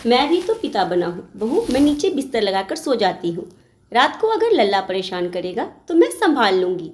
मैं भी तो पिता बना हूँ। बहू, मैं नीचे बिस्तर लगाकर सो जाती हूँ। रात को अगर लल्ला परेशान करेगा तो मैं संभाल लूँगी,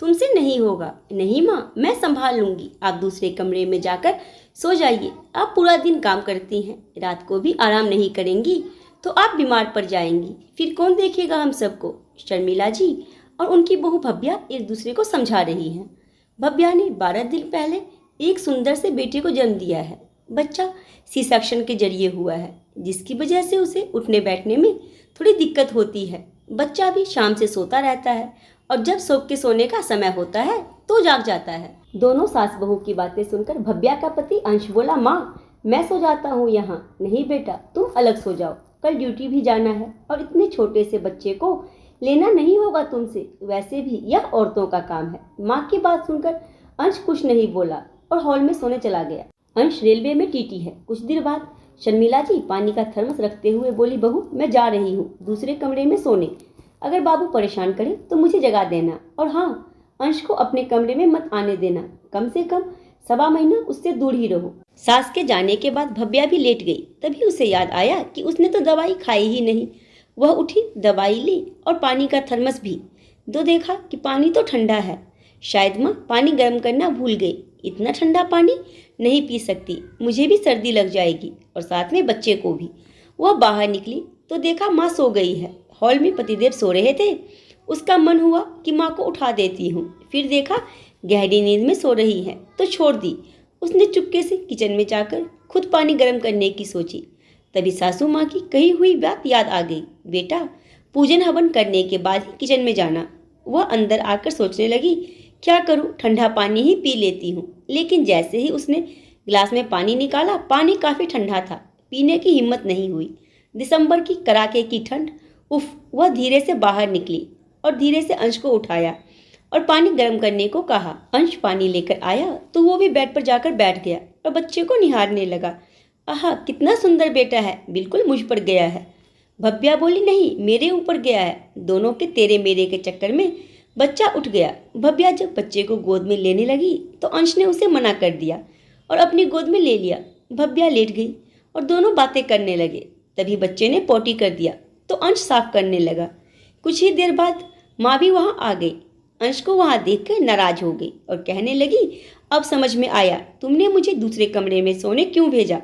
तुमसे नहीं होगा। नहीं माँ, मैं संभाल लूँगी, आप दूसरे कमरे में जाकर सो जाइए। आप पूरा दिन काम करती हैं, रात को भी आराम नहीं करेंगी तो आप बीमार पड़ जाएंगी, फिर कौन देखेगा हम सबको। शर्मिला जी और उनकी बहू भव्या एक दूसरे को समझा रही हैं। भव्या ने 12 दिन पहले एक सुंदर से बेटे को जन्म दिया है। बच्चा सी सेक्शन के जरिए हुआ है, जिसकी वजह से उसे उठने बैठने में थोड़ी दिक्कत होती है। बच्चा भी शाम से सोता रहता है और जब सो के सोने का समय होता है तो जाग जाता है। दोनों सास बहू की बातें सुनकर भव्या का पति अंश बोला, माँ मैं सो जाता हूँ यहाँ। नहीं बेटा, तुम अलग सो जाओ, कल ड्यूटी भी जाना है और इतने छोटे से बच्चे को लेना नहीं होगा तुमसे, वैसे भी यह औरतों का काम है। माँ की बात सुनकर अंश कुछ नहीं बोला और हॉल में सोने चला गया। अंश रेलवे में टीटी है। कुछ देर बाद शर्मिला जी पानी का थर्मस रखते हुए बोली, बहू मैं जा रही हूँ दूसरे कमरे में सोने, अगर बाबू परेशान करे तो मुझे जगा देना, और हाँ, अंश को अपने कमरे में मत आने देना, कम से कम 1.25 महीना उससे दूर ही रहो। सास के जाने के बाद भव्या भी लेट गई। तभी उसे याद आया कि उसने तो दवाई खाई ही नहीं। वह उठी, दवाई ली और पानी का थर्मस भी। तो देखा कि पानी तो ठंडा है। शायद माँ पानी गर्म करना भूल गई, इतना ठंडा पानी नहीं पी सकती, मुझे भी सर्दी लग जाएगी और साथ में बच्चे को भी। वह बाहर निकली तो देखा माँ सो गई है। हॉल में पतिदेव सो रहे थे। उसका मन हुआ कि माँ को उठा देती हूँ, फिर देखा गहरी नींद में सो रही है तो छोड़ दी। उसने चुपके से किचन में जाकर खुद पानी गर्म करने की सोची। तभी सासू माँ की कही हुई बात याद आ गई, बेटा पूजन हवन करने के बाद ही किचन में जाना। वह अंदर आकर सोचने लगी, क्या करूँ, ठंडा पानी ही पी लेती हूँ। लेकिन जैसे ही उसने गिलास में पानी निकाला, पानी काफ़ी ठंडा था, पीने की हिम्मत नहीं हुई। दिसंबर की कड़ाके की ठंड, उफ। वह धीरे से बाहर निकली और धीरे से अंश को उठाया और पानी गर्म करने को कहा। अंश पानी लेकर आया तो वो भी बेड पर जाकर बैठ गया और बच्चे को निहारने लगा। आहा, कितना सुंदर बेटा है, बिल्कुल मुझ पर गया है। भव्या बोली, नहीं मेरे ऊपर गया है। दोनों के तेरे मेरे के चक्कर में बच्चा उठ गया। भव्या जब बच्चे को गोद में लेने लगी तो अंश ने उसे मना कर दिया और अपनी गोद में ले लिया। भव्या लेट गई और दोनों बातें करने लगे। तभी बच्चे ने पोटी कर दिया तो अंश साफ करने लगा। कुछ ही देर बाद माँ भी वहाँ आ गई। अंश को वहाँ देखकर नाराज हो गई और कहने लगी, अब समझ में आया तुमने मुझे दूसरे कमरे में सोने क्यों भेजा।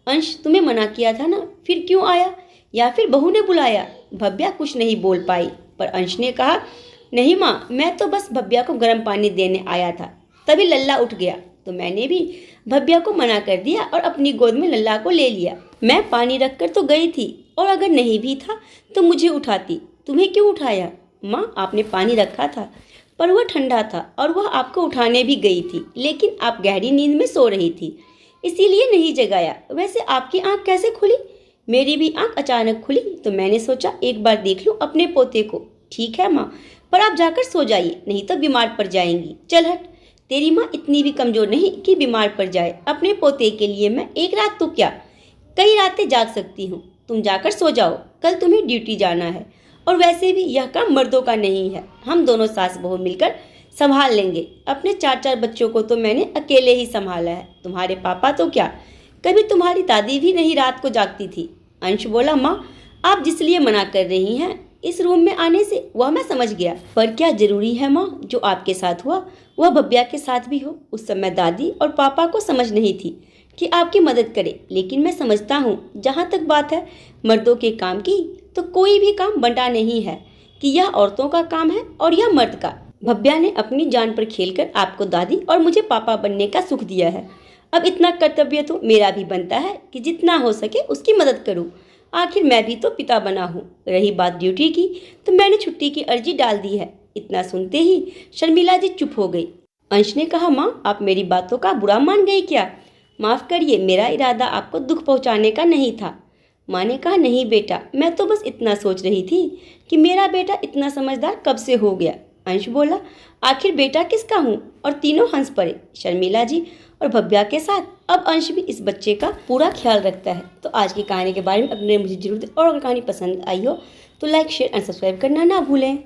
अंश, तुम्हें मना किया था ना, फिर क्यों आया, या फिर बहू ने बुलाया। भव्या कुछ नहीं बोल पाई, पर अंश ने कहा, नहीं माँ, मैं तो बस भव्या को गर्म पानी देने आया था। तभी लल्ला उठ गया तो मैंने भी भव्या को मना कर दिया और अपनी गोद में लल्ला को ले लिया। मैं पानी रखकर तो गई थी, और अगर नहीं भी था तो मुझे उठाती। तुम्हें क्यों उठाया। माँ, आपने पानी रखा था पर वह ठंडा था और वह आपको उठाने भी गई थी, लेकिन आप गहरी नींद में सो रही थी, इसीलिए नहीं जगाया। वैसे आपकी आंख कैसे खुली। मेरी भी आंख अचानक खुली तो मैंने सोचा एक बार देख लूं अपने पोते को। ठीक है माँ, पर आप जाकर सो जाइए, नहीं तो बीमार पड़ जाएंगी। चल हट, तेरी माँ इतनी भी कमजोर नहीं कि बीमार पड़ जाए। अपने पोते के लिए मैं एक रात तो क्या, कई रातें जाग सकती हूँ। तुम जाकर सो जाओ, कल तुम्हें ड्यूटी जाना है, और वैसे भी यह काम मर्दों का नहीं है, हम दोनों सास बहू मिलकर संभाल लेंगे। अपने 4 बच्चों को तो मैंने अकेले ही संभाला है, तुम्हारे पापा तो क्या, कभी तुम्हारी दादी भी नहीं रात को जागती थी। अंश बोला, माँ आप जिस लिए मना कर रही हैं इस रूम में आने से, वह मैं समझ गया, पर क्या जरूरी है माँ जो आपके साथ हुआ वह भव्या के साथ भी हो। उस समय दादी और पापा को समझ नहीं थी कि आपकी मदद करे, लेकिन मैं समझता हूँ। जहाँ तक बात है मर्दों के काम की, तो कोई भी काम बंटा नहीं है कि यह औरतों का काम है और यह मर्द का। भव्या ने अपनी जान पर खेलकर आपको दादी और मुझे पापा बनने का सुख दिया है। अब इतना कर्तव्य तो मेरा भी बनता है कि जितना हो सके उसकी मदद करूं। आखिर मैं भी तो पिता बना हूं। रही बात ड्यूटी की, तो मैंने छुट्टी की अर्जी डाल दी है। इतना सुनते ही शर्मिला जी चुप हो गई। अंश ने कहा, माँ आप मेरी बातों का बुरा मान गई क्या। माफ़ करिए, मेरा इरादा आपको दुख पहुँचाने का नहीं था। माँ ने कहा, नहीं बेटा, मैं तो बस इतना सोच रही थी कि मेरा बेटा इतना समझदार कब से हो गया। अंश बोला, आखिर बेटा किसका हूँ। और तीनों हंस पड़े, शर्मिला जी और भव्या के साथ। अब अंश भी इस बच्चे का पूरा ख्याल रखता है। तो आज की कहानी के बारे में अपने मुझे जरूर, और अगर कहानी पसंद आई हो तो लाइक शेयर एंड सब्सक्राइब करना ना भूलें।